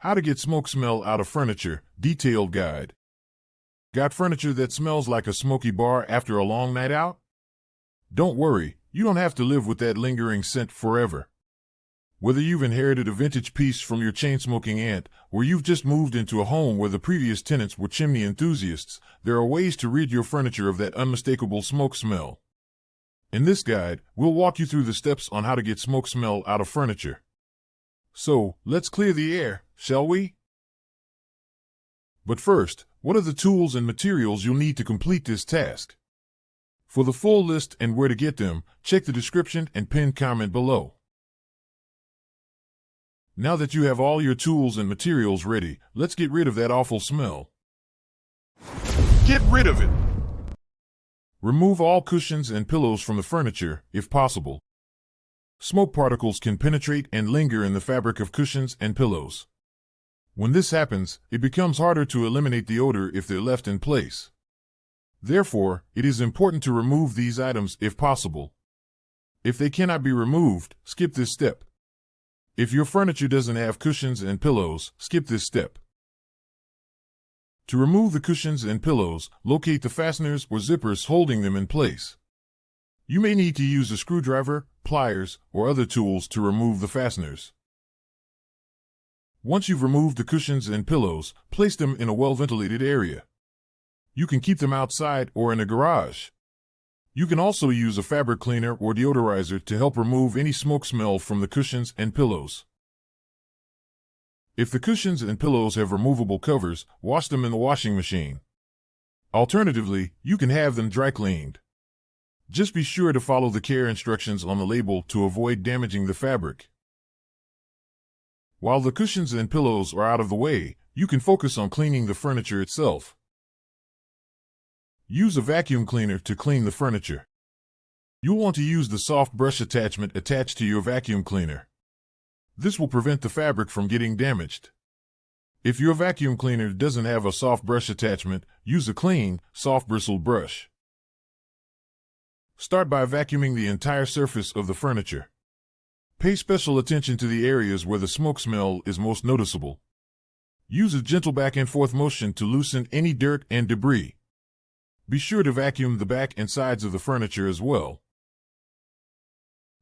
How to get smoke smell out of furniture, detailed guide. Got furniture that smells like a smoky bar after a long night out? Don't worry, you don't have to live with that lingering scent forever. Whether you've inherited a vintage piece from your chain-smoking aunt, or you've just moved into a home where the previous tenants were chimney enthusiasts, there are ways to rid your furniture of that unmistakable smoke smell. In this guide, we'll walk you through the steps on how to get smoke smell out of furniture. So, let's clear the air, shall we? But first, what are the tools and materials you'll need to complete this task? For the full list and where to get them, check the description and pinned comment below. Now that you have all your tools and materials ready, let's get rid of that awful smell. Get rid of it! Remove all cushions and pillows from the furniture, if possible. Smoke particles can penetrate and linger in the fabric of cushions and pillows. When this happens, it becomes harder to eliminate the odor if they're left in place. Therefore, it is important to remove these items if possible. If they cannot be removed, skip this step. If your furniture doesn't have cushions and pillows, skip this step. To remove the cushions and pillows, locate the fasteners or zippers holding them in place. You may need to use a screwdriver, pliers, or other tools to remove the fasteners. Once you've removed the cushions and pillows, place them in a well-ventilated area. You can keep them outside or in a garage. You can also use a fabric cleaner or deodorizer to help remove any smoke smell from the cushions and pillows. If the cushions and pillows have removable covers, wash them in the washing machine. Alternatively, you can have them dry cleaned. Just be sure to follow the care instructions on the label to avoid damaging the fabric. While the cushions and pillows are out of the way, you can focus on cleaning the furniture itself. Use a vacuum cleaner to clean the furniture. You'll want to use the soft brush attachment attached to your vacuum cleaner. This will prevent the fabric from getting damaged. If your vacuum cleaner doesn't have a soft brush attachment, use a clean, soft-bristled brush. Start by vacuuming the entire surface of the furniture. Pay special attention to the areas where the smoke smell is most noticeable. Use a gentle back and forth motion to loosen any dirt and debris. Be sure to vacuum the back and sides of the furniture as well.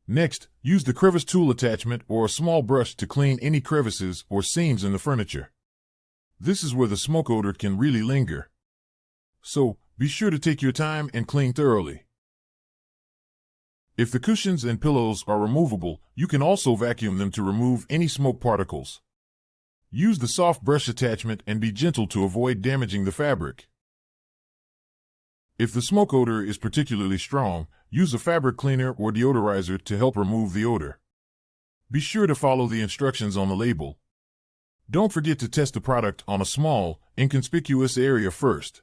Next, use the crevice tool attachment or a small brush to clean any crevices or seams in the furniture. This is where the smoke odor can really linger. So, be sure to take your time and clean thoroughly. If the cushions and pillows are removable, you can also vacuum them to remove any smoke particles. Use the soft brush attachment and be gentle to avoid damaging the fabric. If the smoke odor is particularly strong, use a fabric cleaner or deodorizer to help remove the odor. Be sure to follow the instructions on the label. Don't forget to test the product on a small, inconspicuous area first.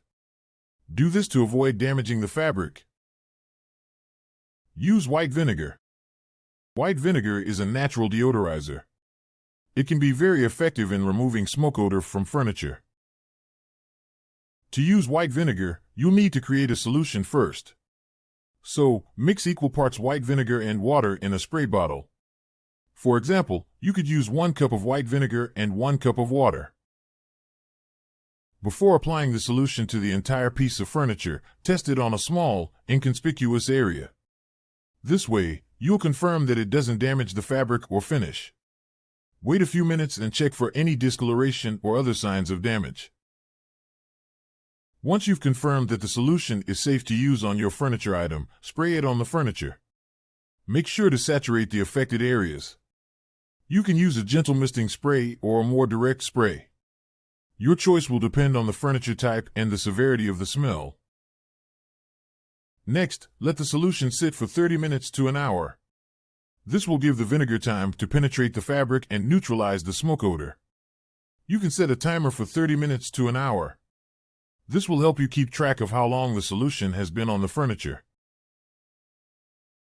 Do this to avoid damaging the fabric. Use white vinegar. White vinegar is a natural deodorizer. It can be very effective in removing smoke odor from furniture. To use white vinegar, you'll need to create a solution first. So, mix equal parts white vinegar and water in a spray bottle. For example, you could use 1 cup of white vinegar and 1 cup of water. Before applying the solution to the entire piece of furniture, test it on a small, inconspicuous area. This way, you'll confirm that it doesn't damage the fabric or finish. Wait a few minutes and check for any discoloration or other signs of damage. Once you've confirmed that the solution is safe to use on your furniture item, spray it on the furniture. Make sure to saturate the affected areas. You can use a gentle misting spray or a more direct spray. Your choice will depend on the furniture type and the severity of the smell. Next, let the solution sit for 30 minutes to an hour. This will give the vinegar time to penetrate the fabric and neutralize the smoke odor. You can set a timer for 30 minutes to an hour. This will help you keep track of how long the solution has been on the furniture.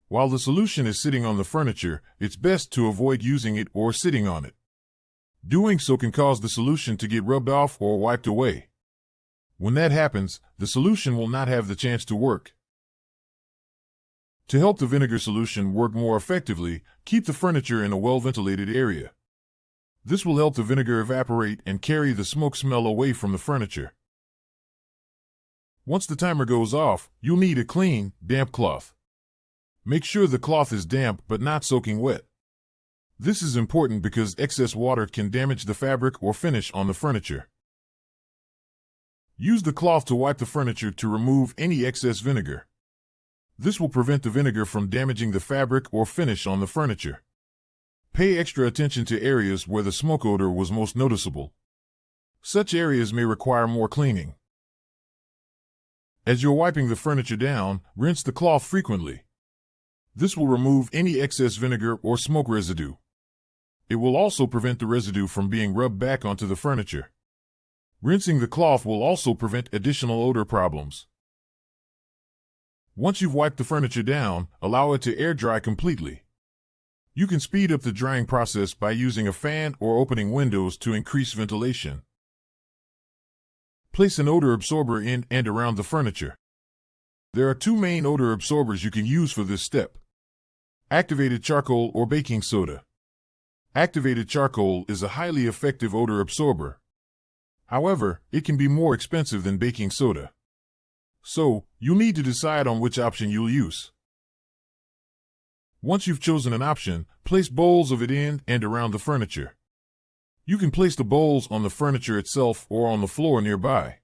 While the solution is sitting on the furniture, it's best to avoid using it or sitting on it. Doing so can cause the solution to get rubbed off or wiped away. When that happens, the solution will not have the chance to work. To help the vinegar solution work more effectively, keep the furniture in a well-ventilated area. This will help the vinegar evaporate and carry the smoke smell away from the furniture. Once the timer goes off, you'll need a clean, damp cloth. Make sure the cloth is damp but not soaking wet. This is important because excess water can damage the fabric or finish on the furniture. Use the cloth to wipe the furniture to remove any excess vinegar. This will prevent the vinegar from damaging the fabric or finish on the furniture. Pay extra attention to areas where the smoke odor was most noticeable. Such areas may require more cleaning. As you're wiping the furniture down, rinse the cloth frequently. This will remove any excess vinegar or smoke residue. It will also prevent the residue from being rubbed back onto the furniture. Rinsing the cloth will also prevent additional odor problems. Once you've wiped the furniture down, allow it to air dry completely. You can speed up the drying process by using a fan or opening windows to increase ventilation. Place an odor absorber in and around the furniture. There are two main odor absorbers you can use for this step: activated charcoal or baking soda. Activated charcoal is a highly effective odor absorber. However, it can be more expensive than baking soda. So, you'll need to decide on which option you'll use. Once you've chosen an option, place bowls of it in and around the furniture. You can place the bowls on the furniture itself or on the floor nearby.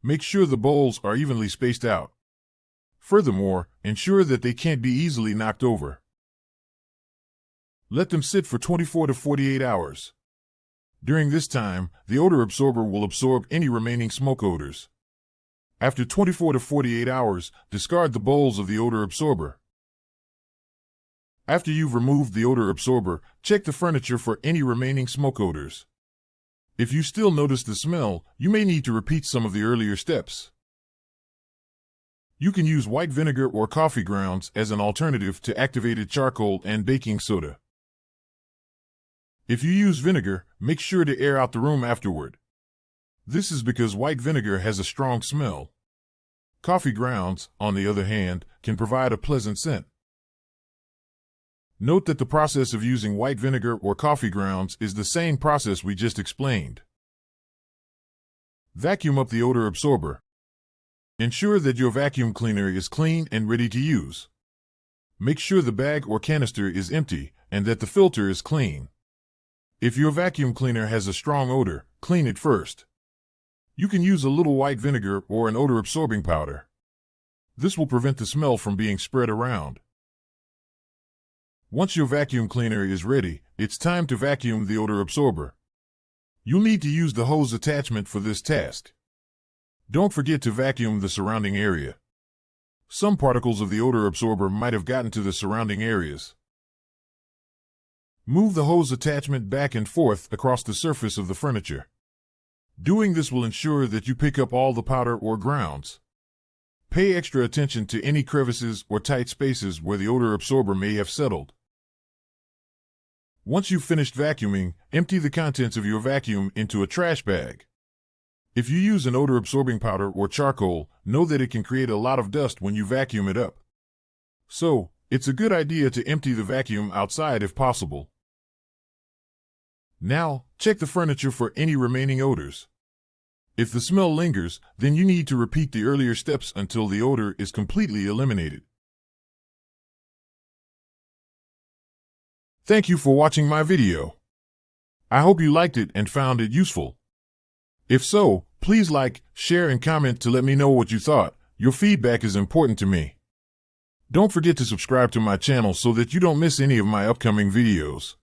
Make sure the bowls are evenly spaced out. Furthermore, ensure that they can't be easily knocked over. Let them sit for 24 to 48 hours. During this time, the odor absorber will absorb any remaining smoke odors. After 24 to 48 hours, discard the bowls of the odor absorber. After you've removed the odor absorber, check the furniture for any remaining smoke odors. If you still notice the smell, you may need to repeat some of the earlier steps. You can use white vinegar or coffee grounds as an alternative to activated charcoal and baking soda. If you use vinegar, make sure to air out the room afterward. This is because white vinegar has a strong smell. Coffee grounds, on the other hand, can provide a pleasant scent. Note that the process of using white vinegar or coffee grounds is the same process we just explained. Vacuum up the odor absorber. Ensure that your vacuum cleaner is clean and ready to use. Make sure the bag or canister is empty and that the filter is clean. If your vacuum cleaner has a strong odor, clean it first. You can use a little white vinegar or an odor-absorbing powder. This will prevent the smell from being spread around. Once your vacuum cleaner is ready, it's time to vacuum the odor absorber. You'll need to use the hose attachment for this task. Don't forget to vacuum the surrounding area. Some particles of the odor absorber might have gotten to the surrounding areas. Move the hose attachment back and forth across the surface of the furniture. Doing this will ensure that you pick up all the powder or grounds. Pay extra attention to any crevices or tight spaces where the odor absorber may have settled. Once you've finished vacuuming, empty the contents of your vacuum into a trash bag. If you use an odor-absorbing powder or charcoal, know that it can create a lot of dust when you vacuum it up. So, it's a good idea to empty the vacuum outside if possible. Now, check the furniture for any remaining odors. If the smell lingers, then you need to repeat the earlier steps until the odor is completely eliminated. Thank you for watching my video. I hope you liked it and found it useful. If so, please like, share, and comment to let me know what you thought. Your feedback is important to me. Don't forget to subscribe to my channel so that you don't miss any of my upcoming videos.